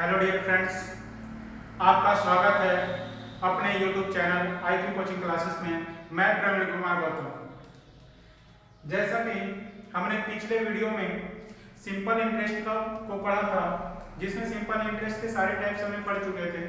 Hello dear friends, आपका स्वागत है अपने YouTube channel IQ coaching classes में। मैं प्रवीण कुमार गौतम। जैसा कि हमने पिछले वीडियो में सिंपल इंटरेस्ट को पढ़ा था, जिसमें सिंपल इंटरेस्ट के सारे टाइप्स हमने पढ़ चुके थे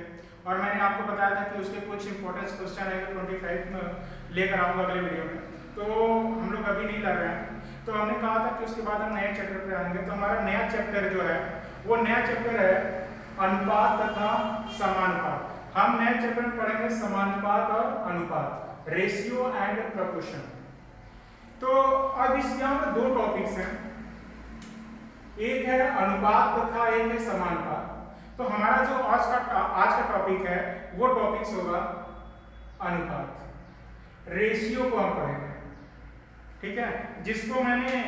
और मैंने आपको बताया था कि उसके कुछ इंपॉर्टेंट क्वेश्चन है 25 में लेकर आऊँगा अगले वीडियो में। तो हम लोग अभी नहीं लड़ रहे हैं, तो हमने कहा था कि उसके बाद हम नए चैप्टर पर आएंगे। तो हमारा नया चैप्टर जो है वो नया चैप्टर है अनुपात तथा समानुपात। हम नए चैप्टर में पढ़ेंगे समानुपात और अनुपात, रेशियो एंड प्रोपोर्शन। तो अब इस यहाँ पर दो टॉपिक्स हैं, एक है अनुपात तथा एक है समानुपात। तो हमारा जो आज का टॉपिक है वो टॉपिक्स होगा अनुपात, रेशियो को हम पढ़ेंगे। ठीक है, जिसको मैंने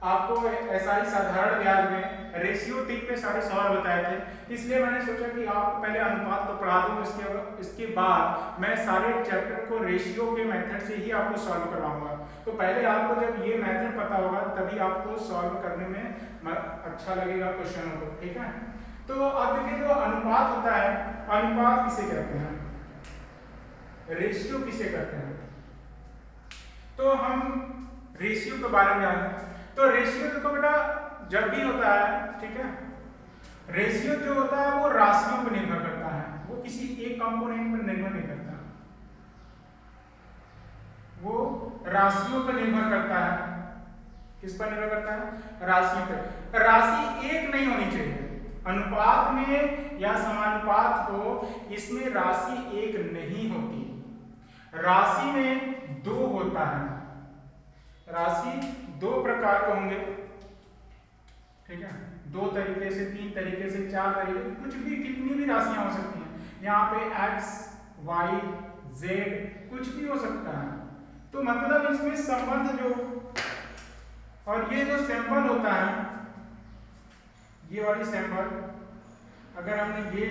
आपको एसआई साधारण ब्याज में रेशियो टिक पे सारे सवाल बताए थे, इसलिए मैंने सोचा कि आपको पहले अनुपात को पढ़ा दूं, इसके बाद मैं सारे चैप्टर को रेशियो के मेथड से ही आपको सॉल्व करवाऊंगा। तो पहले आपको जब ये मेथड पता होगा तभी आपको सॉल्व करने में अच्छा लगेगा क्वेश्चनों को। ठीक है, तो अब देखिए जो अनुपात होता है, अनुपात किसे कहते हैं, रेशियो किसे कहते हैं। तो हम रेशियो के बारे में जानें। तो रेशियो देखो बेटा, जब भी होता है, ठीक है, रेशियो जो होता है वो राशियों पर निर्भर करता है, वो किसी एक कंपोनेंट पर निर्भर नहीं करता, वो राशियों पर निर्भर करता है। किस पर निर्भर करता है? राशियों पर। राशि एक नहीं होनी चाहिए अनुपात में या समानुपात हो, इसमें राशि एक नहीं होती, राशि में दो होता है। राशि दो प्रकार के होंगे, ठीक है, दो तरीके से, तीन तरीके से, चार तरीके, कुछ भी, कितनी भी राशियां हो सकती हैं। यहाँ पे x, y, z कुछ भी हो सकता है। तो मतलब इसमें संबंध जो, और ये जो सैंपल होता है, ये वाली सैंपल, अगर हमने ये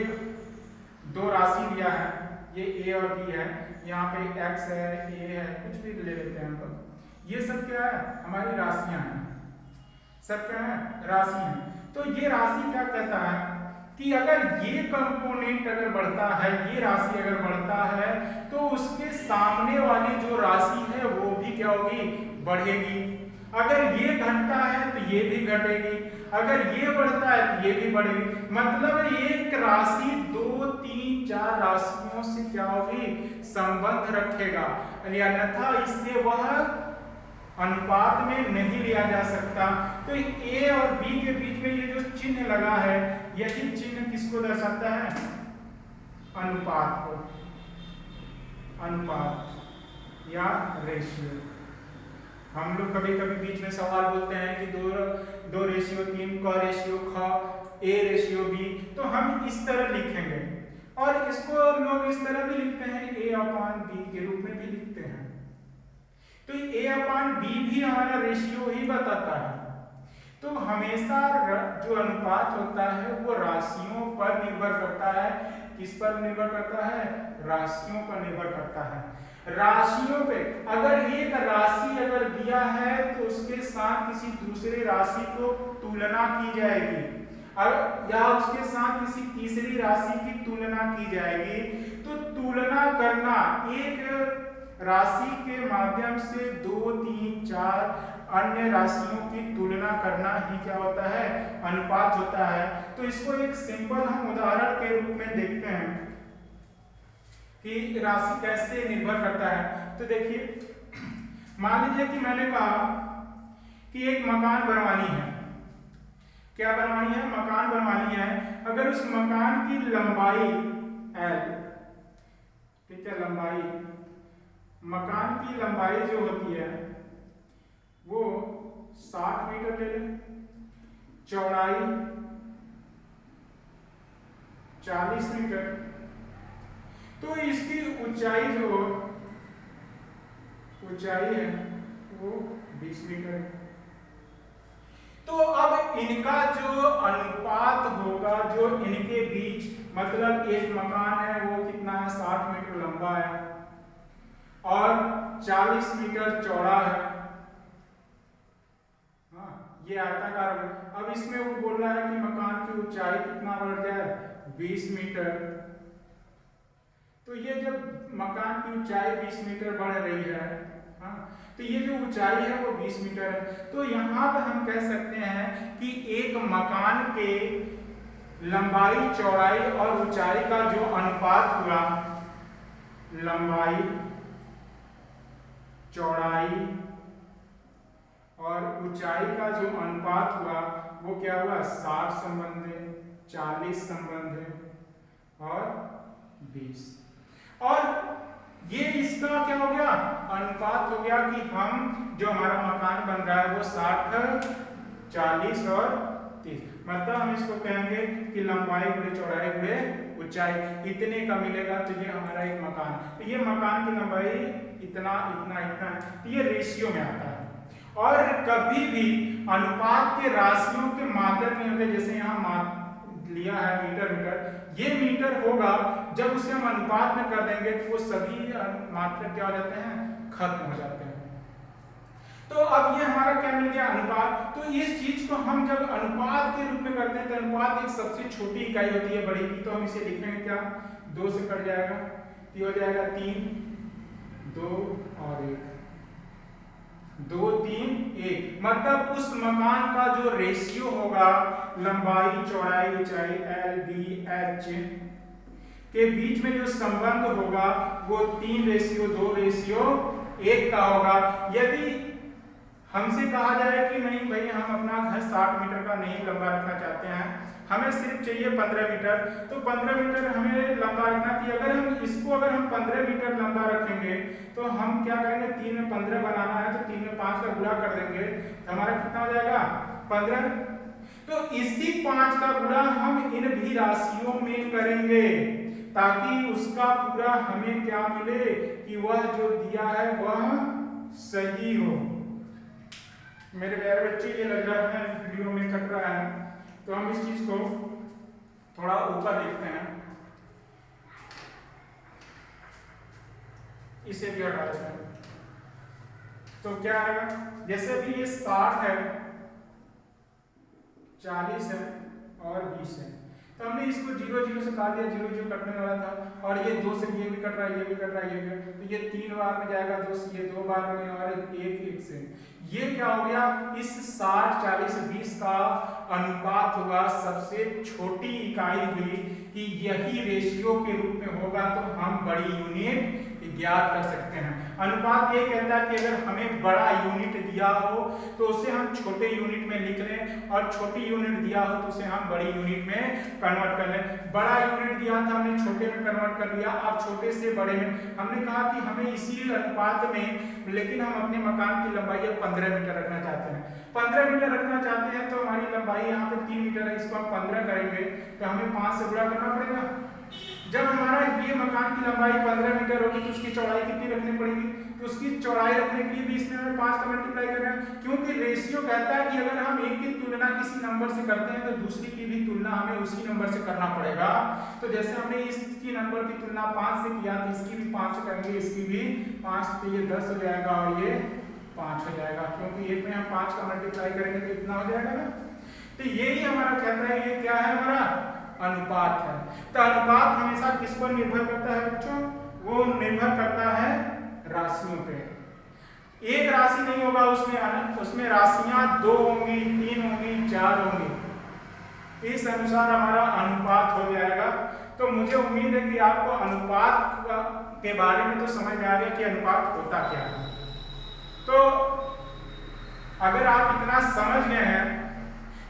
दो राशि लिया है, ये a और b है, यहाँ पे x है, a है, कुछ भी ले लेते हैं हम लोग, ये सब क्या है, हमारी राशियां हैं, सब क्या है, राशि है। तो ये राशि क्या कहता है कि अगर ये कंपोनेंट अगर बढ़ता है, ये राशि अगर बढ़ता है, तो उसके सामने वाली जो राशि है वो भी क्या होगी, बढ़ेगी। अगर ये घटता है तो ये भी घटेगी, अगर ये बढ़ता है तो ये भी बढ़ेगी। मतलब एक राशि दो तीन चार राशियों से क्या होगी, संबंध रखेगा, अन्यथा इससे वह अनुपात में नहीं लिया जा सकता। तो ए और बी के बीच में ये जो चिन्ह लगा है, यही चिन्ह किसको दर्शाता है, अनुपात को, अनुपात या रेशियो। हम लोग कभी कभी बीच में सवाल बोलते हैं कि दो रेशियो तीन का रेशियो ख, ए रेशियो बी, तो हम इस तरह लिखेंगे, और इसको लोग इस तरह भी लिखते हैं, ए अपॉन बी के रूप में भी लिखते हैं। तो ए अपॉन बी भी हमारा रेशियो ही बताता है। तो हमेशा जो अनुपात होता है वो राशियों पर निर्भर करता है। किस पर निर्भर करता है, राशियों पर निर्भर करता है। राशियों पे अगर एक राशि अगर दिया है तो उसके साथ किसी दूसरे राशि को तुलना की जाएगी, या उसके साथ किसी तीसरी राशि की तुलना की जाएगी। तो तुलना करना, एक राशि के माध्यम से दो तीन चार अन्य राशियों की तुलना करना ही क्या होता है, अनुपात होता है। तो इसको एक सिंपल हम उदाहरण के रूप में देखते हैं कि राशि कैसे निर्भर करता है। तो देखिए, मान लीजिए कि मैंने कहा कि एक मकान बनवानी है, क्या बनवानी है, मकान बनवानी है। अगर उस मकान की लंबाई L, ठीक है, लंबाई, मकान की लंबाई जो होती है वो 60 मीटर ले लें, चौड़ाई 40 मीटर, तो इसकी ऊंचाई जो ऊंचाई है वो 20 मीटर है। तो अब इनका जो अनुपात होगा, जो इनके बीच, मतलब एक मकान है वो कितना है, 60 मीटर लंबा है और 40 मीटर चौड़ा है, हाँ, ये आयताकार हो गया। अब इसमें वो बोल रहा है कि मकान की ऊंचाई कितना बढ़ जाए, 20 मीटर। तो ये जब मकान की ऊंचाई 20 मीटर बढ़ रही है, हाँ, तो ये जो ऊंचाई है वो 20 मीटर है। तो यहाँ पर हम कह सकते हैं कि एक मकान के लंबाई, चौड़ाई और ऊंचाई का जो अनुपात हुआ, लंबाई, चौड़ाई और ऊंचाई का जो अनुपात हुआ वो क्या हुआ, 60 संबंध है, 40 संबंध है और 20। और ये इसका क्या हो गया, अनुपात हो गया कि हम जो हमारा मकान बन रहा है वो 60, 40 और 30, मतलब हम इसको कहेंगे कि लंबाई गुणे चौड़ाई गुणे ऊंचाई इतने का मिलेगा तो ये हमारा एक मकान। तो ये मकान की लंबाई इतना इतना इतना है, तो ये रेशियो में आता है। और कभी भी अनुपात के राशियों के मात्रक नहीं होते, जैसे यहाँ लिया है मीटर मीटर, ये मीटर होगा जब उसे हम अनुपात में कर देंगे तो वो सभी मात्रक क्या हो जाते हैं, खत्म हो जाते हैं। तो अब ये हमारा क्या मिल गया, अनुपात। तो इस चीज को हम जब अनुपात के रूप में करते हैं तो अनुपात एक सबसे छोटी इकाई होती है बड़ी की, तो हम इसे लिखेंगे क्या, 2 से कट जाएगा, तो हो जाएगा 3, 2 और 1, 2, 3, 1, मतलब उस मकान का जो रेशियो होगा लंबाई, चौड़ाई, ऊंचाई L, B, H के बीच में जो संबंध होगा वो 3:2:1 का होगा। यदि हमसे कहा जाए कि नहीं भाई हम अपना घर 60 मीटर का नहीं लंबा रखना चाहते हैं, हमें सिर्फ चाहिए 15 मीटर, तो 15 मीटर हमें लंबा रखना चाहिए। अगर हम 15 मीटर लंबा रखेंगे तो हम क्या करेंगे, 3 में 15 बनाना है तो 3 में 5 का गुणा कर देंगे तो हमारा कितना हो जाएगा, 15। तो इसी 5 का गुणा हम इन भी राशियों में करेंगे ताकि उसका पूरा हमें क्या मिले कि वह जो दिया है वह सही हो। मेरे प्यारे बच्चे, ये लग रहा है वीडियो में कट रहा है, तो हम इस चीज को थोड़ा ऊपर देखते हैं, इसे भी हटा देते हैं। तो क्या आएगा, जैसे भी ये 60 है, 40 है और 20 है, तो हमने इसको 0 0 से काट दिया, 0 0 कटने वाला था, और ये 2 से ये भी कट रहा है, ये भी कट रहा है, ये भी, तो ये 3 बार में जाएगा 2 से, ये 2 बार में, और 1 से। ये क्या हो गया, इस 60, 40, 20 का अनुपात हुआ, सबसे छोटी इकाई हुई कि यही रेशियो के रूप में होगा तो हम बड़ी यूनिट ज्ञात कर सकते हैं। अनुपात ये कहता है कि अगर हमें बड़ा यूनिट दिया हो तो उसे हम छोटे यूनिट में लिख लें, और छोटी यूनिट दिया हो तो उसे हम बड़ी यूनिट में कन्वर्ट कर लें। बड़ा यूनिट दिया था हमने छोटे में कन्वर्ट कर लिया, अब छोटे से बड़े में। हमने कहा कि हमें इसी अनुपात में, लेकिन हम अपने मकान की लंबाई 15 मीटर रखना चाहते हैं, 15 मीटर रखना चाहते हैं, तो हमारी लंबाई यहाँ पे 3 मीटर है, इसको हम 15 करेंगे तो हमें 5 से गुणा करना पड़ेगा। जब हमारा ये मकान की लंबाई 15 मीटर होगी तो उसकी चौड़ाई कितनी रखनी पड़ेगी, तो उसकी चौड़ाई रखने के लिए भी इसमें हमें 5 का मल्टीप्लाई करना है, क्योंकि रेशियो कहता है कि अगर हम एक की तुलना किसी नंबर से करते हैं तो दूसरी की भी तुलना हमें उसी नंबर से करना पड़ेगा। तो जैसे हमने इसकी नंबर की तुलना 5 से किया तो इसकी भी 5 से करेंगे, इसकी भी 5, तो ये 10 हो जाएगा और ये 5 हो जाएगा, क्योंकि एक में हम 5 का मल्टीप्लाई करेंगे तो इतना हो जाएगा ना। तो यही हमारा कहता है, ये क्या है, हमारा अनुपात है। तो अनुपात हमेशा किस पर निर्भर करता है बच्चों, वो निर्भर करता है राशियों पे। एक राशि नहीं होगा उसमें राशियां 2 होंगी, 3 होंगी, 4 होंगी, इस अनुसार हमारा अनुपात हो जाएगा। तो मुझे उम्मीद है कि आपको अनुपात के बारे में तो समझ में आ गया कि अनुपात होता क्या है। तो अगर आप इतना समझ गए हैं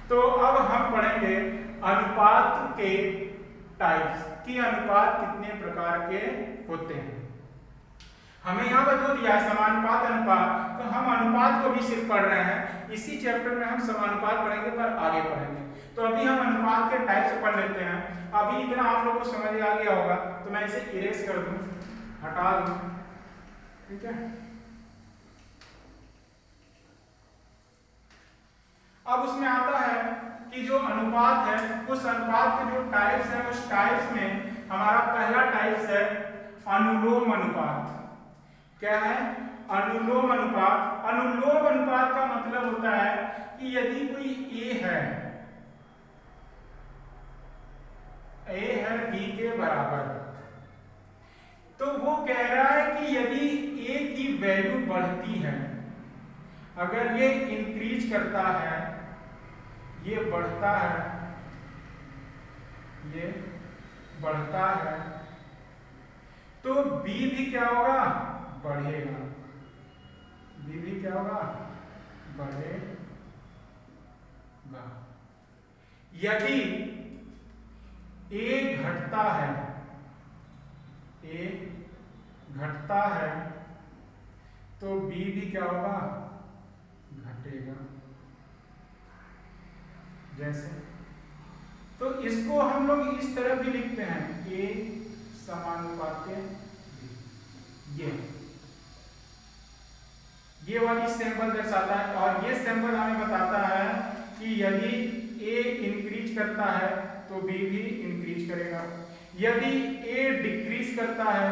तो अब हम पढ़ेंगे अनुपात के टाइप्स कि अनुपात कितने प्रकार के होते हैं। हमें यहाँ पर जो दिया है समानुपात, अनुपात, तो हम अनुपात को भी सिर्फ पढ़ रहे हैं, इसी चैप्टर में हम समानुपात पढ़ेंगे पर आगे पढ़ेंगे। तो अभी हम अनुपात के टाइप्स पढ़ लेते हैं। अभी इतना आप लोगों को समझ आ गया होगा तो मैं इसे इरेज कर दूं, हटा दूं, ठीक है। अब उसमें आता है कि जो अनुपात है, उस अनुपात के जो टाइप्स हैं, उस टाइप्स में हमारा पहला टाइप्स है अनुलोम अनुपात। क्या है, अनुलोम अनुपात। अनुलोम अनुपात का मतलब होता है कि यदि कोई ए है बी के बराबर, तो वो कह रहा है कि यदि ए की वैल्यू बढ़ती है, अगर ये इंक्रीज करता है, ये बढ़ता है, ये बढ़ता है, तो बी भी क्या होगा, बढ़ेगा। बी भी क्या होगा, बढ़ेगा। यदि ए घटता है, ए घटता है, तो बी भी क्या होगा, घटेगा। जैसे, तो इसको हम लोग इस तरह भी लिखते हैं, ए समानुपाती ये वाली सिंबल दर्शाता है, और ये सिंबल हमें बताता है कि यदि ए इंक्रीज करता है तो बी भी इंक्रीज करेगा, यदि ए डिक्रीज करता है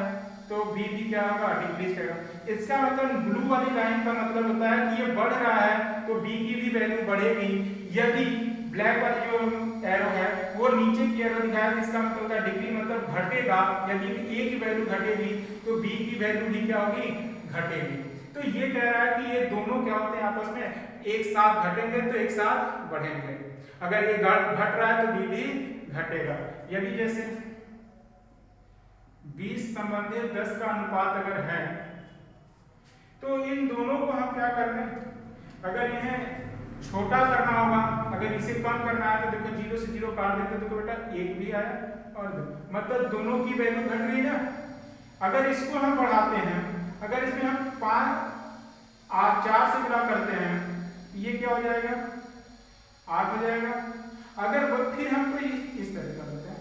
तो बी भी क्या होगा, डिक्रीज करेगा। इसका मतलब ब्लू वाली लाइन का मतलब होता है कि ये बढ़ रहा है तो बी की भी वैल्यू बढ़ेगी। यदि ब्लैक वाली जो एरो है वो नीचे की एरो दिखाया, इसका मतलब होता है डिक्रीज, मतलब घटेगा। यदि ए की वैल्यू घटेगी तो बी की वैल्यू भी क्या होगी, घटेगी। तो ये कह रहा है कि ये दोनों क्या होते हैं, आपस में एक साथ घटेंगे तो एक साथ बढ़ेंगे। अगर ये घट रहा है तो बी भी घटेगा। यदि जैसे 20 संबंधित 10 का अनुपात अगर है, तो इन दोनों को हम क्या कर रहे हैं, अगर इन्हें छोटा करना होगा, अगर इसे कम करना है तो देखो 0 से 0 काट देते तो बेटा 1 भी आया और 2, मतलब दोनों की वैल्यू घट रही है ना। अगर इसको हम बढ़ाते हैं, अगर इसमें हम 4 से गुणा करते हैं, ये क्या हो जाएगा, 8 हो जाएगा। अगर फिर हम कोई इस तरह कर देते हैं,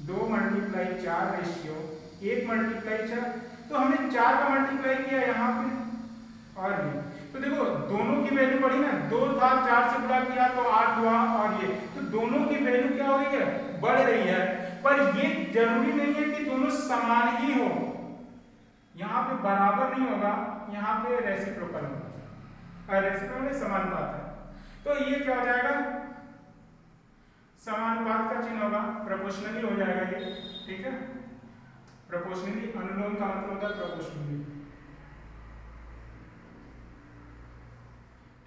2 × 4 रेशियो 1 × 4, तो हमने 4 का मल्टीप्लाई किया यहाँ पे, और ये तो देखो दोनों की वैल्यू बढ़ी ना, 2 था 4 से गुणा किया तो 8 हुआ, और ये तो दोनों की वैल्यू क्या हो रही है, बढ़ रही है। पर ये जरूरी नहीं है कि दोनों समान ही हो, यहाँ पे बराबर नहीं होगा, यहाँ पे रेसिप्रोकल होगा, रेसिप्रोकल समानुपात है। तो ये क्या हो जाएगा, समानुपात का चिन्ह होगा, प्रोपोर्शनली हो जाएगा ये, ठीक है। प्रोपोर्शनली, अनुलोम का मतलब होता है प्रोपोर्शनली,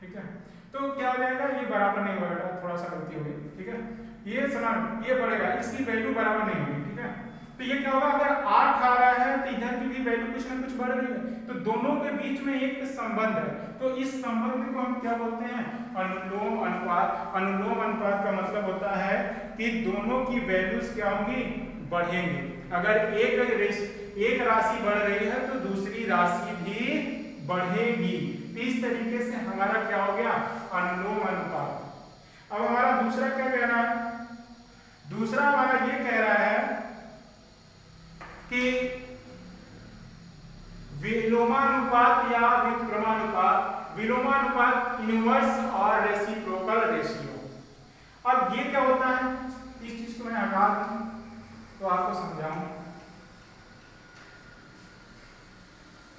ठीक है। तो क्या हो जाएगा, ये बराबर नहीं होगा, थोड़ा सा गलती होगी, ठीक है। ये समान, ये बढ़ेगा, इसकी वैल्यू बराबर नहीं होगी, ठीक है। तो ये क्या होगा, अगर 8 आ रहा है तो इधर की भी वैल्यू कुछ ना कुछ बढ़ रही है, तो दोनों के बीच में एक संबंध है। तो इस संबंध को हम क्या बोलते हैं, अनुलोम अनुपात। अनुलोम अनुपात का मतलब होता है कि दोनों की वैल्यूज क्या होंगी, बढ़ेंगी। अगर एक राशि बढ़ रही है तो दूसरी राशि भी बढ़ेगी। इस तरीके से हमारा क्या हो गया, अनुलोम अनुपात। अब हमारा दूसरा क्या कह रहा है, दूसरा हमारा ये कह रहा है कि विलोमानुपात या व्युत्क्रमानुपात, विलोमानुपात इनवर्स और रेसिप्रोकल रेशियो। अब ये क्या होता है, इस चीज को मैं हटा दूं तो आपको समझाऊं।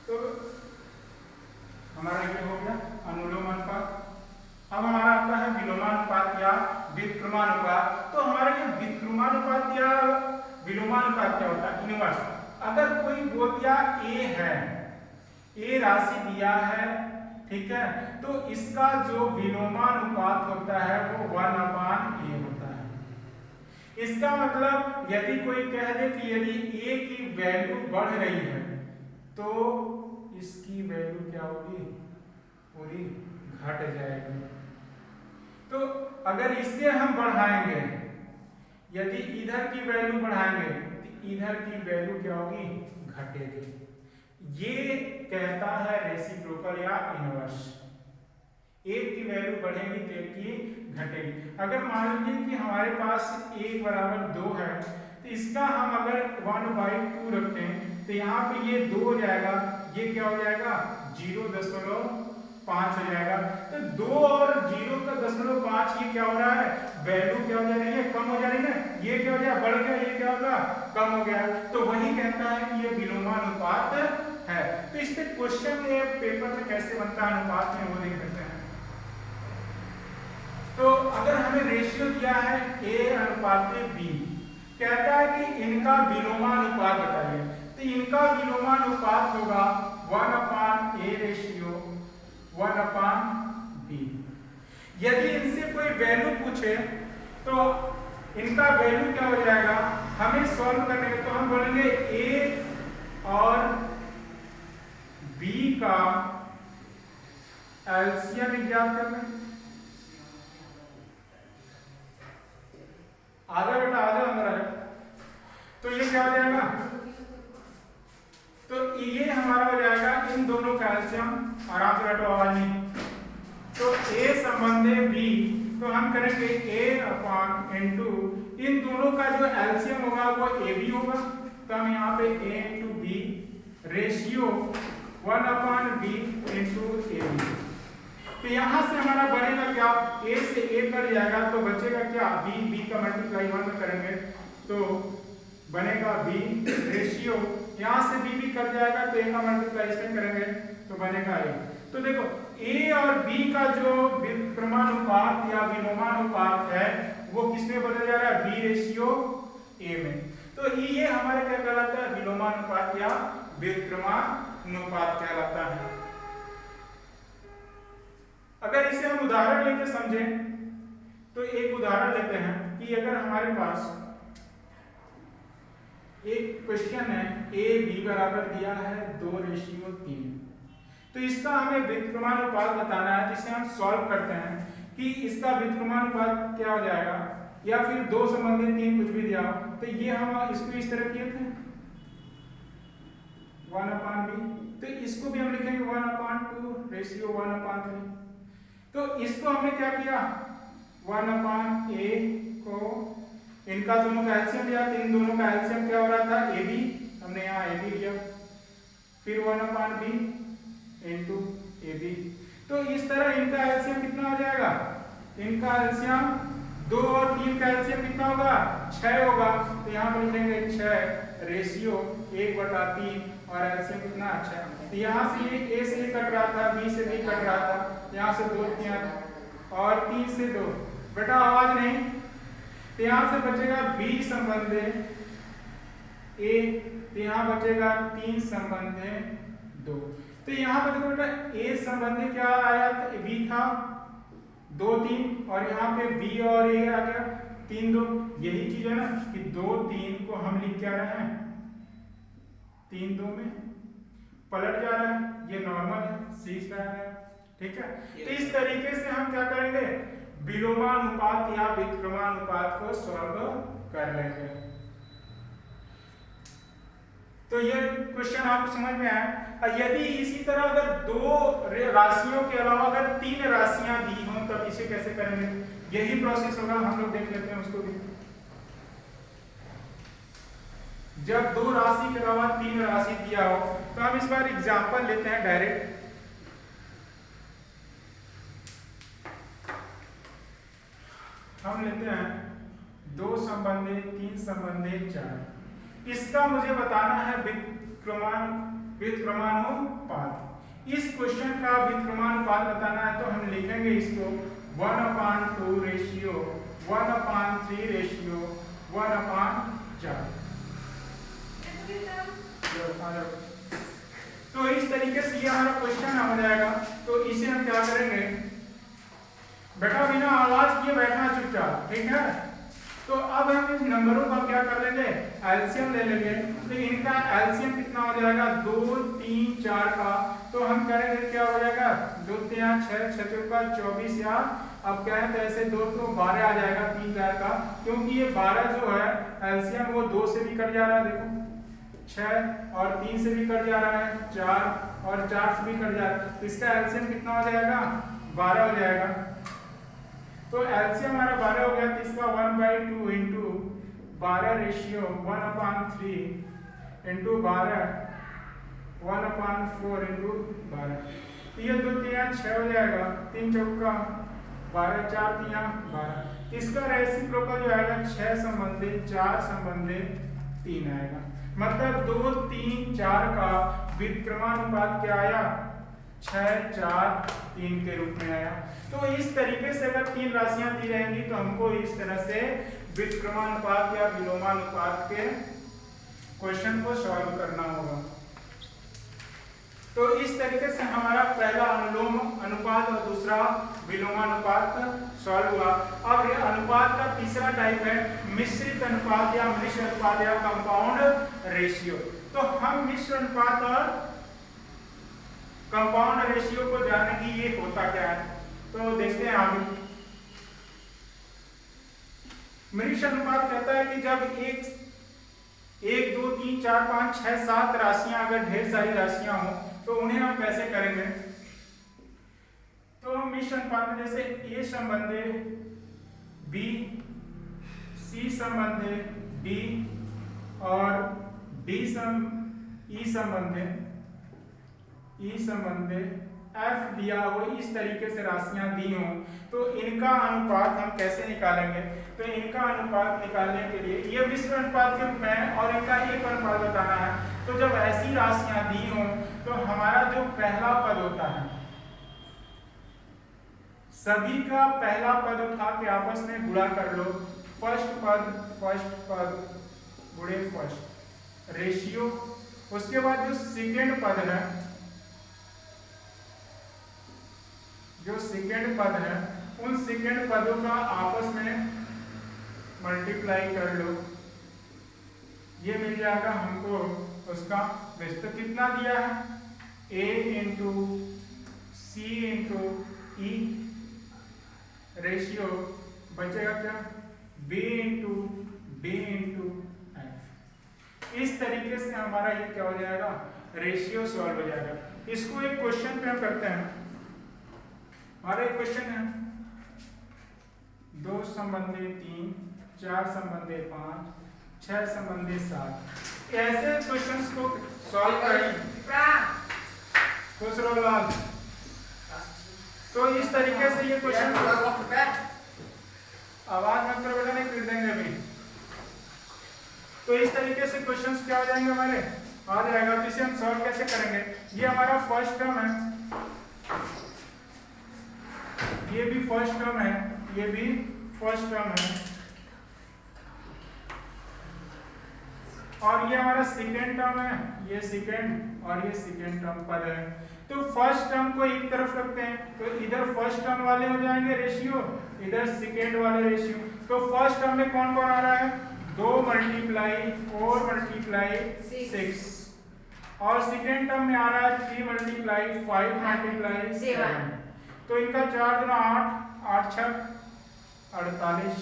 तो हमारा ये हो गया अनुलोम अनुपात। अब हमारा आता है विलोमानुपात या व्युत्क्रमानुपात। तो हमारा ये व्युत्क्रमानुपात या विलोमानुपात क्या होता है, इनवर्स। अगर कोई बोलिया ए है, ए राशि दिया है, ठीक है, तो इसका जो विलोमानुपात होता है वो 1/a होता है। इसका मतलब यदि कोई कह दे कि यदि ए की वैल्यू बढ़ रही है तो इसकी वैल्यू क्या होगी, पूरी घट जाएगी। तो अगर इसे हम बढ़ाएंगे, यदि इधर की वैल्यू बढ़ाएंगे तो इधर की वैल्यू क्या होगी, घटेगी। ये कहता है रेसिप्रोकल या इनवर्स। एक की वैल्यू बढ़ेगी तो एक की घटेगी। अगर मान लीजिए कि हमारे पास 1 = 2 है, तो इसका हम अगर 1/2 रखें तो यहाँ पे ये 2 हो जाएगा, ये क्या हो जाएगा, 0.5 हो जाएगा। तो 2 और 0.5 ये क्या हो रहा है, वैल्यू क्या हो जा रही है, कम हो जा रही है ना। ये क्या हो गया, बढ़ गया, ये क्या होगा, कम हो गया। तो वही कहता है कि ये विलोमानुपात है। तो इस पे क्वेश्चन पेपर में कैसे बनता है अनुपात में, वो देख लेते हैं। तो अगर हमें रेशियो दिया है A अनुपात B, कहता है कि इनका विलोमानुपात बताइए, तो इनका विलोमानुपात होगा 1/A रेशियो 1/B। यदि इनसे कोई वैल्यू पूछे तो इनका वैल्यू क्या हो जाएगा, हमें सॉल्व करने के तो हम बोलेंगे A और B का एलसीएम ज्ञात करना। आजा बेटा आजा अंदर आजा। तो ये क्या हो जाएगा, तो ये हमारा हो जाएगा इन दोनों का एलसीएम, आराम से बैठो आवाज नहीं। तो A संबंधे B, तो हम करेंगे A into इन दोनों का जो एलसीएम होगा वो AB होगा, तो हम यहाँ पे A into B ratio 1/B into AB। तो यहां से हमारा बनेगा क्या, A से A कट जाएगा तो बचेगा क्या B का मल्टीप्लाई 1 में करेंगे तो बनेगा B रेशियो, यहां से B कट जाएगा तो A का मल्टीप्लाई इसमें करेंगे तो बनेगा A। तो देखो A और B का जो व्युत्क्रमानुपात या विलोमानुपात है वो किसमें बदल जा रहा है, B रेशियो A में। तो ये हमारा क्या कहलाता है, विलोमानुपात या व्युत्क्रमानुपात कहलाता है। अगर इसे हम उदाहरण लेके समझें तो एक उदाहरण लेते हैं कि अगर हमारे पास एक क्वेश्चन है A B बराबर दिया है 2:3, तो इसका हमें व्युत्क्रमानुपात बताना है, जिसे हम सॉल्व करते हैं कि इसका व्युत्क्रमानुपात क्या हो जाएगा, या फिर 2 संबंधित 3 कुछ भी दिया हो, तो ये हम इसको इस तरह किए थे 1/B, तो इसको भी हम लिखेंगे 1/2 रेशियो 1/3। तो इसको हमने क्या किया 1/A को इनका दोनों का एलसीएम लिया, तो इन दोनों का एलसीएम क्या हो रहा था AB, हमने यहाँ AB लिया, फिर 1/B into AB। तो इस तरह इनका एलसीएम कितना हो जाएगा, इनका एलसीएम 2 और 3 का एलसीएम कितना होगा 6 होगा, तो यहाँ पर लिखेंगे 6 रेशियो 1/3 और एलसीएम कितना 6। तो यहाँ से A से कट रहा था, B से B कट रहा था, यहाँ से 2 3 और 3 से 2, बेटा आवाज नहीं, तो यहाँ से बचेगा B संबंधे A, तो यहाँ बचेगा 3 संबंधे 2। तो यहाँ पर देखो बेटा A संबंधी क्या आया, तो B था 2 3 और यहाँ पे B और A आ गया 3 2। यही चीज है ना कि 2 3 को हम लिख क्या रहे हैं 3 2 में पलट जा रहा है, ये नॉर्मल है, सीख रहा है, ठीक है। तो इस तरीके से हम क्या करेंगे, विलोमानुपात या व्युत्क्रमानुपात को सॉल्व कर लेंगे। तो ये क्वेश्चन आपको समझ में आया। यदि इसी तरह अगर 2 राशियों के अलावा अगर 3 राशियां दी हों तब इसे कैसे करेंगे, यही प्रोसेस होगा, हम लोग देख लेते हैं उसको भी। जब 2 राशि के अलावा 3 राशि दिया हो तो हम इस बार एग्जांपल लेते हैं डायरेक्ट। हम लेते हैं 2 संबंधे 3 संबंधे 4। इसका मुझे बताना है व्युत्क्रमानुपात। इस क्वेश्चन का व्युत्क्रमानुपात बताना है तो हम लिखेंगे इसको 1/2 रेशियो 1/3 रेशियो 1/4। तो इस तरीके से ये हमारा क्वेश्चन हो जाएगा। तो इसे हम क्या करेंगे, बेटा बिना आवाज किए बैठना चुपचाप, ठीक है। तो अब हम इन नंबरों का क्या कर लेंगे, एलसीएम ले लेंगे। तो इनका एलसीएम कितना हो जाएगा 2 3 4 का, तो हम करेंगे क्या हो जाएगा 2 3 6 6 4 24 या अब क्या है तो ऐसे 2 तो 12 आ जाएगा 3 4 का, क्योंकि ये 12 जो है एलसीएम वो 2 से भी कट जा रहा है, देखो 6 और 3 से भी कट जा रहा है, 4 और 4 से भी कट जा रहा है, तो इसका एलसीएम कितना हो जाएगा 12 हो जाएगा। तो एलसीएम हमारा 12 हो गया, तो इसका 1/2 इंटू 12 रेशियो 1/3 इंटू 12 1/4 इंटू 12। तो ये 2 3 6 हो जाएगा, 3 चौका 12 4 3 12। इसका रेसिप्रोकल जो आएगा 6 संबंधे 4 संबंधे 3 आएगा। मतलब 2 3 4 का व्युत्क्रमानुपात क्या आया 6, 4, 3 के रूप में आया। तो इस तरीके से अगर 3 राशियां दी रहेंगी तो हमको इस तरह से व्युत्क्रमानुपात या विलोमानुपात के क्वेश्चन को सॉल्व करना होगा। तो इस तरीके से हमारा पहला अनुलोम अनुपात और दूसरा विलोमानुपात सॉल्व हुआ। अब ये अनुपात का तीसरा टाइप है मिश्रित अनुपात या मिश्र अनुपात या कंपाउंड रेशियो। तो हम मिश्र अनुपात और कंपाउंड रेशियो को जानने की ये होता क्या है, तो देखते हैं आगे। मिश्र अनुपात कहता है कि जब 1, 2, 3, 4, 5, 6, 7 राशियां अगर ढेर सारी राशियां हो तो उन्हें हम कैसे करेंगे। तो मिश्र अनुपात में जैसे A संबंधे B, C संबंधे D और E संबंधे F दिया हो, इस तरीके से राशियां दी हो तो इनका अनुपात हम कैसे निकालेंगे। तो इनका अनुपात निकालने के लिए ये मिश्र अनुपात के रूप में और इनका एक अनुपात बताना है। तो जब ऐसी राशियां दी हो तो हमारा जो पहला पद होता है, सभी का पहला पद उठा के आपस में गुणा कर लो। फर्स्ट पद गुणे फर्स्ट रेशियो। उसके बाद जो सेकेंड पद है, उन सेकेंड पदों का आपस में मल्टीप्लाई कर लो, ये मिल जाएगा हमको उसका विस्तार। कितना दिया है, A into C into E ratio बचेगा क्या, B into D into F। इस तरीके से हमारा ये क्या हो जाएगा, रेशियो सॉल्व हो जाएगा। इसको एक क्वेश्चन पे हम करते हैं। हमारा एक क्वेश्चन है 2 संबंधे 3, 4 संबंधे 5, 6 संबंधे 7। ऐसे क्वेश्चंस को सॉल्व करें। खुश रहो लाल। तो इस तरीके से ये क्वेश्चन, आवाज मत करो बेटा, नहीं पीट देंगे अभी। तो इस तरीके से क्वेश्चंस क्या हो जाएंगे हमारे, आ जाएगा। तो इसे हम सॉल्व कैसे करेंगे। ये हमारा फर्स्ट टर्म है, ये भी फर्स्ट टर्म है, ये भी फर्स्ट टर्म है, और ये हमारा सेकेंड टर्म है, ये सेकेंड और ये सेकेंड टर्म पद है। तो फर्स्ट टर्म को एक तरफ रखते हैं, तो इधर फर्स्ट टर्म वाले हो जाएंगे रेशियो, इधर सेकेंड वाले रेशियो। तो फर्स्ट टर्म में कौन कौन आ रहा है, 2 मल्टीप्लाई 4 मल्टीप्लाई 6, और सेकेंड टर्म में आ रहा है 3 मल्टीप्लाई 5 मल्टीप्लाई 7। तो इनका 4 गुना 8, 8 6 48,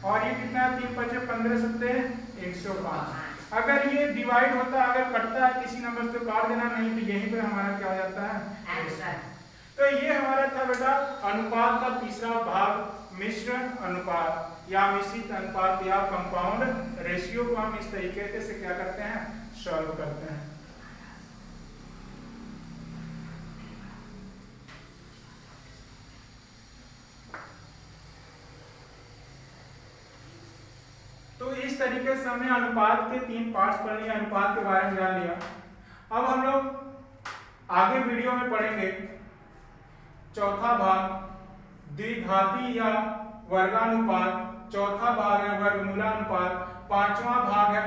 और ये कितना है, 3 5 15 7 105। अगर ये डिवाइड होता, अगर कटता है किसी नंबर से तो काट देना, नहीं तो यहीं पे हमारा क्या हो जाता है आंसर। तो ये हमारा था बेटा अनुपात का तीसरा भाग, मिश्र अनुपात या मिश्रित अनुपात या कंपाउंड रेशियो को हम इस तरीके से क्या करते हैं, सॉल्व करते हैं। तो इस तरीके से हमने अनुपात के 3 पार्ट्स पढ़ लिए, अनुपात के बारे में जान लिया। अब हम लोग आगे वीडियो में पढ़ेंगे चौथा भाग, द्विघाती या वर्गानुपात, चौथा भाग है वर्गमूलानुपात, पांचवा भाग है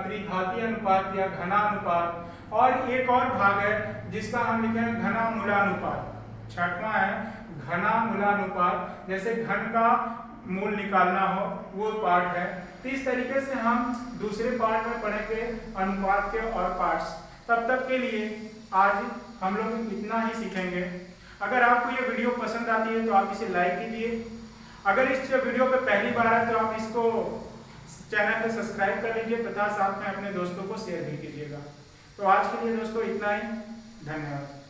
त्रिघाती अनुपात या घनानुपात, और एक और भाग है जिसका हम लिखेंगे घनामूलानुपात, छठवां है घनामूलानुपात, जैसे घन का मूल निकालना हो वो पार्ट है। तो इस तरीके से हम दूसरे पार्ट में पढ़ेंगे अनुपात के और पार्ट्स। तब तक के लिए आज हम लोग इतना ही सीखेंगे। अगर आपको ये वीडियो पसंद आती है तो आप इसे लाइक कीजिए। अगर इस वीडियो पे पहली बार है तो आप इसको चैनल को सब्सक्राइब कर लीजिए तथा साथ में अपने दोस्तों को शेयर भी कीजिएगा। तो आज के लिए दोस्तों इतना ही, धन्यवाद।